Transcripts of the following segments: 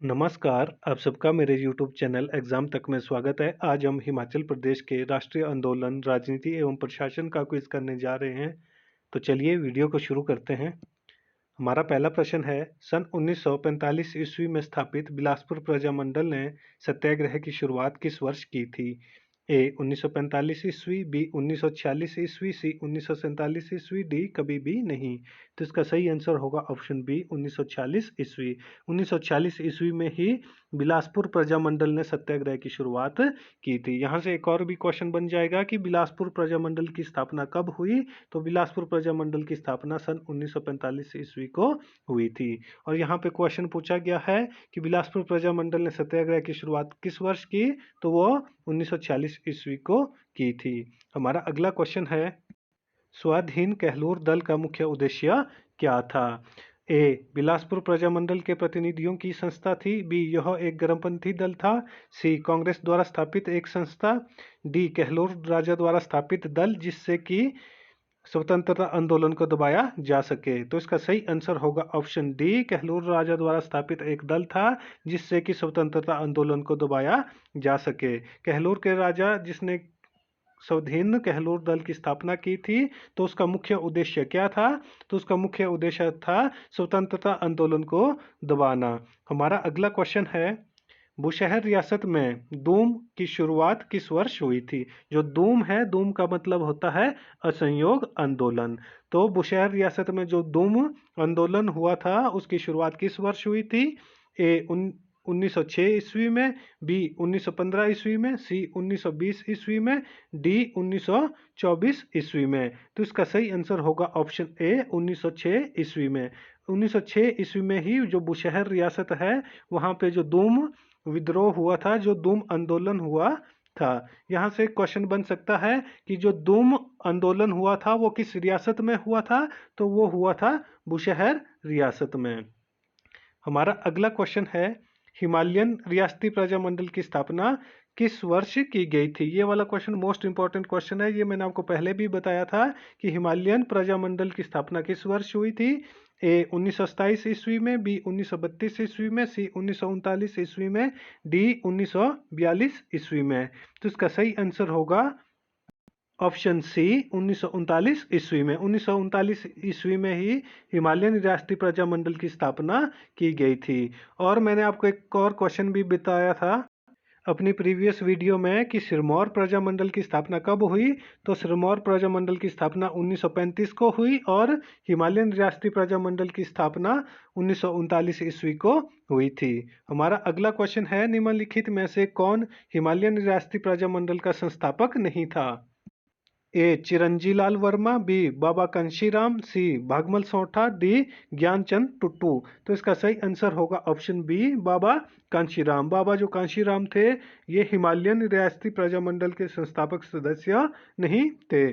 नमस्कार, आप सबका मेरे YouTube चैनल एग्ज़ाम तक में स्वागत है। आज हम हिमाचल प्रदेश के राष्ट्रीय आंदोलन, राजनीति एवं प्रशासन का क्विज़ करने जा रहे हैं। तो चलिए वीडियो को शुरू करते हैं। हमारा पहला प्रश्न है, सन 1945 ईस्वी में स्थापित बिलासपुर प्रजामंडल ने सत्याग्रह की शुरुआत किस वर्ष की थी? ए 1945 ईस्वी, बी 1946 ईस्वी, सी 1947 ईस्वी, डी कभी भी नहीं। तो इसका सही आंसर होगा ऑप्शन बी 1946 ईस्वी। 1946 ईस्वी में ही बिलासपुर प्रजामंडल ने सत्याग्रह की शुरुआत की थी। यहाँ से एक और भी क्वेश्चन बन जाएगा कि बिलासपुर प्रजामंडल की स्थापना कब हुई? तो बिलासपुर प्रजामंडल की स्थापना सन 1945 ईस्वी को हुई थी। और यहाँ पे क्वेश्चन पूछा गया है कि बिलासपुर प्रजामंडल ने सत्याग्रह की शुरुआत किस वर्ष की? तो वो 1946 ईस्वी को की थी। हमारा अगला क्वेश्चन है, स्वाधीन कहलूर दल का मुख्य उद्देश्य क्या था? ए बिलासपुर प्रजामंडल के प्रतिनिधियों की संस्था थी, बी यह एक गर्मपंथी दल था, सी कांग्रेस द्वारा स्थापित एक संस्था, डी कहलूर राजा द्वारा स्थापित दल जिससे कि स्वतंत्रता आंदोलन को दबाया जा सके। तो इसका सही आंसर होगा ऑप्शन डी, कहलूर राजा द्वारा स्थापित एक दल था जिससे कि स्वतंत्रता आंदोलन को दबाया जा सके। कहलूर के राजा जिसने स्वाधीन कहलूर दल की स्थापना की थी, तो उसका मुख्य उद्देश्य क्या था? तो उसका मुख्य उद्देश्य था स्वतंत्रता आंदोलन को दबाना। हमारा अगला क्वेश्चन है, बुशहर रियासत में दूम की शुरुआत किस वर्ष हुई थी? जो दूम है, दूम का मतलब होता है असहयोग आंदोलन। तो बुशहर रियासत में जो दूम आंदोलन हुआ था उसकी शुरुआत किस वर्ष हुई थी? ए 1906 ईस्वी में, बी 1915 ईस्वी में, सी 1920 ईस्वी में, डी 1924 ईस्वी में। तो इसका सही आंसर होगा ऑप्शन ए 1906 ईस्वी में। 1906 ईस्वी में ही जो बुशहर रियासत है वहाँ पे जो दूम विद्रोह हुआ था, जो दूम आंदोलन हुआ था। यहाँ से क्वेश्चन बन सकता है कि जो दूम आंदोलन हुआ था वो किस रियासत में हुआ था? तो वो हुआ था बुशहर रियासत में। हमारा अगला क्वेश्चन है, हिमालयन रियासती प्रजामंडल की स्थापना किस वर्ष की गई थी? ये वाला क्वेश्चन मोस्ट इंपॉर्टेंट क्वेश्चन है। ये मैंने आपको पहले भी बताया था कि हिमालयन प्रजामंडल की स्थापना किस वर्ष हुई थी? ए 1927 ईस्वी में, बी 1932 ईस्वी में, सी 1939 ईस्वी में, डी 1942 ईस्वी में। तो इसका सही आंसर होगा ऑप्शन सी 1939 ईस्वी में। 1939 ईस्वी में ही हिमालयन रियासती प्रजामंडल की स्थापना की गई थी। और मैंने आपको एक और क्वेश्चन भी बताया था अपनी प्रीवियस वीडियो में कि सिरमौर प्रजामंडल की स्थापना कब हुई? तो सिरमौर प्रजामंडल की स्थापना 1935 को हुई और हिमालयन रियासती प्रजामंडल की स्थापना 1939 ईस्वी को हुई थी। हमारा अगला क्वेश्चन है, निम्नलिखित में से कौन हिमालयन रियासती प्रजामंडल का संस्थापक नहीं था? ए चिरंजीलाल वर्मा, बी बाबा कांशीराम, सी भागमल सोठा, डी ज्ञानचंद टुट्टू। तो इसका सही आंसर होगा ऑप्शन बी बाबा कांशीराम। बाबा जो कांशीराम थे ये हिमालयन रियासती प्रजामंडल के संस्थापक सदस्य नहीं थे।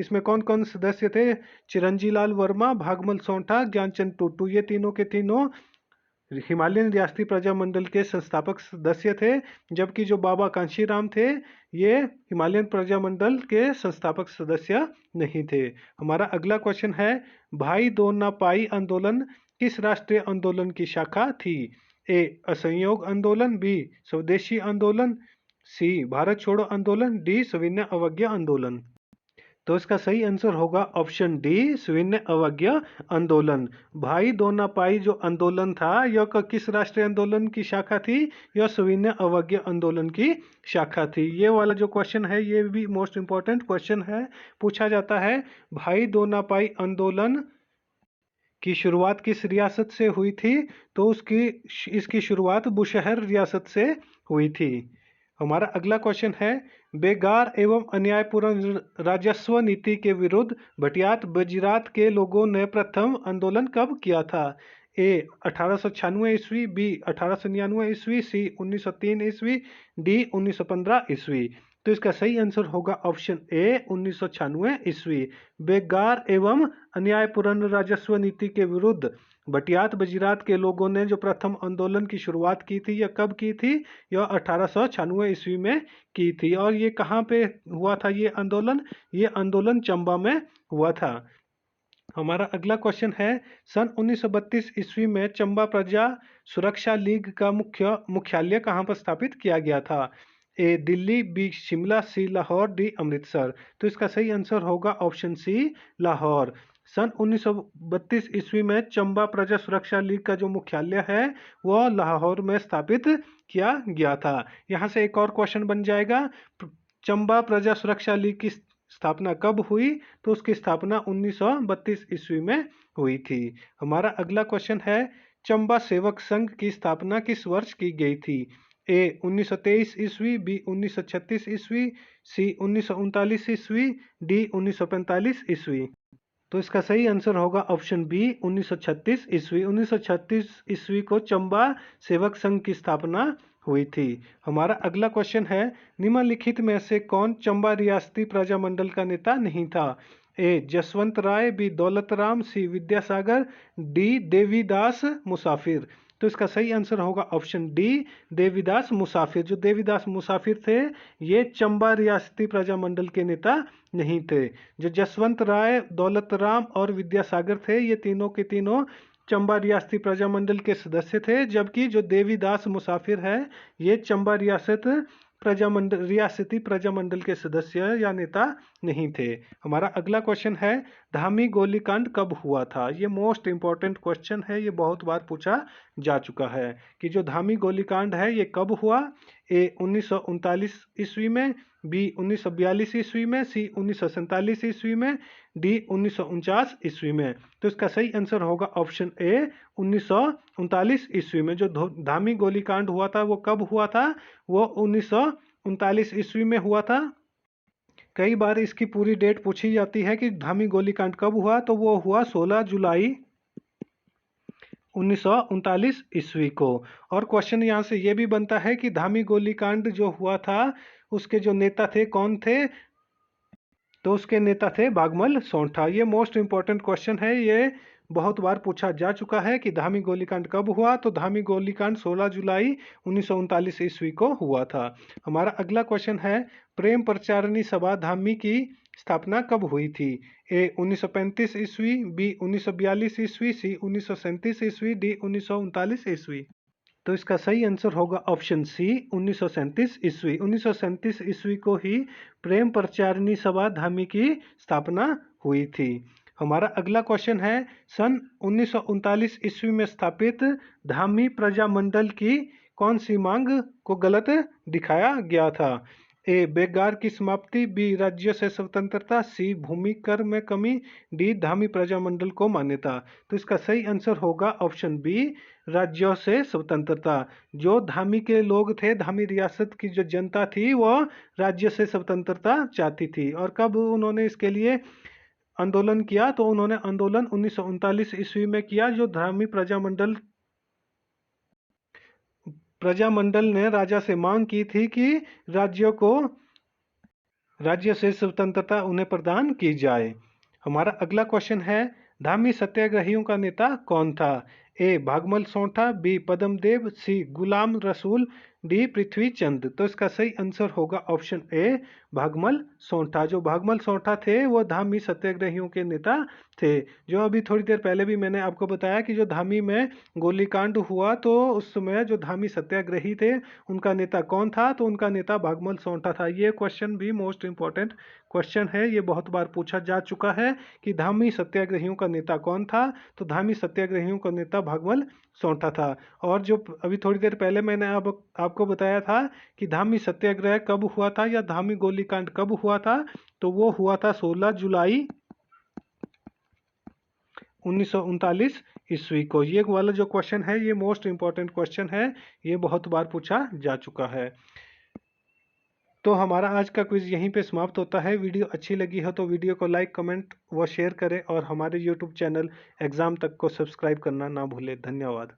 इसमें कौन कौन सदस्य थे? चिरंजीलाल वर्मा, भागमल सोठा, ज्ञानचंद टुट्टू, ये तीनों के तीनों हिमालयन रियासती प्रजामंडल के संस्थापक सदस्य थे, जबकि जो बाबा कांशीराम थे ये हिमालयन प्रजामंडल के संस्थापक सदस्य नहीं थे। हमारा अगला क्वेश्चन है, भाई दो ना पाई आंदोलन किस राष्ट्रीय आंदोलन की शाखा थी? ए असहयोग आंदोलन, बी स्वदेशी आंदोलन, सी भारत छोड़ो आंदोलन, डी सविनय अवज्ञा आंदोलन। तो इसका सही आंसर होगा ऑप्शन डी सविनय अवज्ञा आंदोलन। भाई दो ना पाई जो आंदोलन था यह किस राष्ट्रीय आंदोलन की शाखा थी? यह सविनय अवज्ञा आंदोलन की शाखा थी। ये वाला जो क्वेश्चन है ये भी मोस्ट इंपॉर्टेंट क्वेश्चन है। पूछा जाता है भाई दो ना पाई आंदोलन की शुरुआत किस रियासत से हुई थी? तो इसकी शुरुआत बुशहर रियासत से हुई थी। हमारा अगला क्वेश्चन है, बेगार एवं अन्यायपूर्ण राजस्व नीति के विरुद्ध भटियात बजीरात के लोगों ने प्रथम आंदोलन कब किया था? ए 1896 ईस्वी, बी 1899 ईस्वी, सी 1903 ईस्वी, डी 1915 ईस्वी। तो इसका सही आंसर होगा ऑप्शन ए 1996 ईस्वी। बेगार एवं अन्यायपूर्ण राजस्व नीति के विरुद्ध भटियात बजीरात के लोगों ने जो प्रथम आंदोलन की शुरुआत की थी यह कब की थी? यह 1896 ईस्वी में की थी। और ये कहाँ पे हुआ था ये आंदोलन? ये आंदोलन चंबा में हुआ था। हमारा अगला क्वेश्चन है, सन 1932 ईस्वी में चंबा प्रजा सुरक्षा लीग का मुख्यालय कहाँ पर स्थापित किया गया था? ए दिल्ली, बी शिमला, सी लाहौर, डी अमृतसर। तो इसका सही आंसर होगा ऑप्शन सी लाहौर। सन 1932 ईस्वी में चंबा प्रजा सुरक्षा लीग का जो मुख्यालय है वह लाहौर में स्थापित किया गया था। यहाँ से एक और क्वेश्चन बन जाएगा, चंबा प्रजा सुरक्षा लीग की स्थापना कब हुई? तो उसकी स्थापना 1932 ईस्वी में हुई थी। हमारा अगला क्वेश्चन है, चंबा सेवक संघ की स्थापना किस वर्ष की गई थी? ए 1923 ईस्वी, बी 1936 ईस्वी, सी 1939 ईस्वी, डी 1945 ईस्वी। तो इसका सही आंसर होगा ऑप्शन बी 1936 ईस्वी। 1936 ईस्वी को चंबा सेवक संघ की स्थापना हुई थी। हमारा अगला क्वेश्चन है, निम्नलिखित में से कौन चंबा रियासती प्रजामंडल का नेता नहीं था? ए जसवंत राय, बी दौलत राम, सी विद्यासागर, डी देवीदास मुसाफिर। तो इसका सही आंसर होगा ऑप्शन डी देवीदास मुसाफिर। जो देवीदास मुसाफिर थे ये चंबा रियासती प्रजामंडल के नेता नहीं थे। जो जसवंत राय, दौलत राम और विद्यासागर थे ये तीनों के तीनों चंबा रियासती प्रजामंडल के सदस्य थे, जबकि जो देवीदास मुसाफिर है ये चंबा रियासती प्रजामंडल के सदस्य या नेता नहीं थे। हमारा अगला क्वेश्चन है, धामी गोलीकांड कब हुआ था? ये मोस्ट इंपॉर्टेंट क्वेश्चन है, ये बहुत बार पूछा जा चुका है कि जो धामी गोलीकांड है ये कब हुआ? ए 1939 ईस्वी में, बी 1942 ईस्वी में, सी 1947 ईस्वी में, डी 1949 ईस्वी में। तो इसका सही आंसर होगा ऑप्शन ए 1939 ईस्वी में। जो धामी गोलीकांड हुआ था वो कब हुआ था? वो 1939 ईस्वी में हुआ था। कई बार इसकी पूरी डेट पूछी जाती है कि धामी गोलीकांड कब हुआ, तो वो हुआ 16 जुलाई 1939 ईस्वी को। और क्वेश्चन यहाँ से ये भी बनता है कि धामी गोलीकांड जो हुआ था उसके जो नेता थे कौन थे? तो उसके नेता थे भागमल सोंठा। ये मोस्ट इंपॉर्टेंट क्वेश्चन है, ये बहुत बार पूछा जा चुका है कि धामी गोलीकांड कब हुआ? तो धामी गोलीकांड 16 जुलाई 1939 ईस्वी को हुआ था। हमारा अगला क्वेश्चन है, प्रेम प्रचारिणी सभा धामी की स्थापना कब हुई थी? ए 1935 ईस्वी, बी 1942 ईस्वी, सी 1937 ईस्वी, डी 1939 ईस्वी। तो इसका सही आंसर होगा ऑप्शन सी 1937 ईस्वी। 1937 ईस्वी को ही प्रेम प्रचारिणी सभा धामी की स्थापना हुई थी। हमारा अगला क्वेश्चन है, सन 1939 ईस्वी में स्थापित धामी प्रजामंडल की कौन सी मांग को गलत दिखाया गया था? ए बेगार की समाप्ति, बी राज्य से स्वतंत्रता, सी भूमि कर में कमी, डी धामी प्रजामंडल को मान्यता। तो इसका सही आंसर होगा ऑप्शन बी राज्यों से स्वतंत्रता। जो धामी के लोग थे, धामी रियासत की जो जनता थी वो राज्य से स्वतंत्रता चाहती थी। और कब उन्होंने इसके लिए आंदोलन किया? तो उन्होंने आंदोलन 1939 ईस्वी में किया। जो धामी प्रजामंडल ने राजा से मांग की थी कि राज्यों को राज्य से स्वतंत्रता उन्हें प्रदान की जाए। हमारा अगला क्वेश्चन है, धामी सत्याग्रहियों का नेता कौन था? ए भागमल सोंठा, बी पद्मदेव, सी गुलाम रसूल, डी पृथ्वी चंद। तो इसका सही आंसर होगा ऑप्शन ए भागमल सोंठा। जो भागमल सोंठा थे वो धामी सत्याग्रहियों के नेता थे। जो अभी थोड़ी देर पहले भी मैंने आपको बताया कि जो धामी में गोलीकांड हुआ तो उस समय जो धामी सत्याग्रही थे उनका नेता कौन था? तो उनका नेता भागमल सोंठा था। ये क्वेश्चन भी मोस्ट इंपॉर्टेंट क्वेश्चन है, ये बहुत बार पूछा जा चुका है कि धामी सत्याग्रहियों का नेता कौन था? तो धामी सत्याग्रहियों का नेता भागमल सोंठा था। और जो अभी थोड़ी देर पहले मैंने आपको बताया था कि धामी सत्याग्रह कब हुआ था या धामी गोलीकांड कब हुआ था, तो वो हुआ था 16 जुलाई 1939 ईस्वी को। ये वाला जो क्वेश्चन है ये मोस्ट इंपॉर्टेंट क्वेश्चन है, ये बहुत बार पूछा जा चुका है। तो हमारा आज का क्विज यहीं पे समाप्त होता है। वीडियो अच्छी लगी हो तो वीडियो को लाइक, कमेंट व शेयर करें और हमारे यूट्यूब चैनल एग्जाम तक को सब्सक्राइब करना ना भूलें। धन्यवाद।